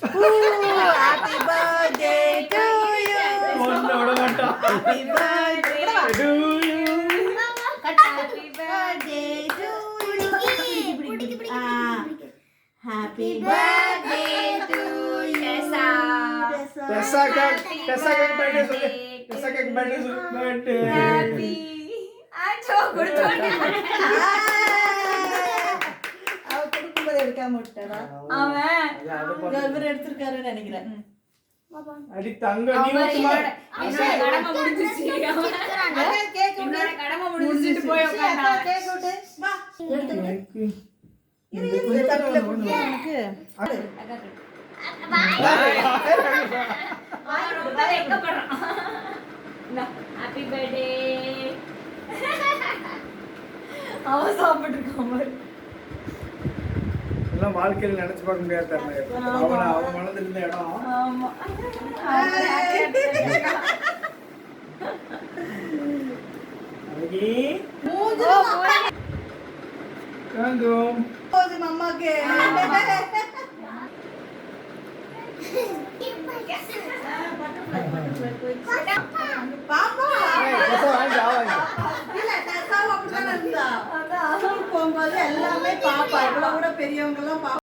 Happy birthday to you. Happy birthday to you. Happy birthday to you. Happy birthday to you. Tessa kek birthday சொல்லு. Tessa kek birthday சொல்லு. Birthday. Happy. ஆச்சோ குடுத்தோனே. அவ குடுக்கும்போது எடுக்காம விட்டடா. அவன் கல்வர் எடுத்துர்க்காருன்னு நினைக்கிறேன். அடி தங்க நீ ஊத்துமா. என்னோட கடமை முடிஞ்சிச்சு. அக்கா கேக் விடு. என்னோட கடமை முடிஞ்சிட்டு போய் அக்கா உட்கார்ந்தா. கேக் விடு. வா எடுத்து எனக்கு இரு தட்டுல போடு எனக்கு. அவன் ரொம்ப வெட்கப்படுறான். Happy birthday. அவன் சாப்பிட்டுருக்கான் பாரு. எல்லாம் வாழ்க்கையில நினைச்சு பார்க்க முடியாது தரல. அவன் வளர்ந்திருந்த இடம். ஆமா. அழகி மூஞ்சு காங்கும். போது மம்மாக்கு. பாப்பா Tessa வாங்கி ஆவாங்க. இல்ல டெசாவும் அப்படிதான் இருந்தா. அதான் போகும்போது எல்லாமே பாப்பா இவ்வளவு கூட பெரியவங்க எல்லாம்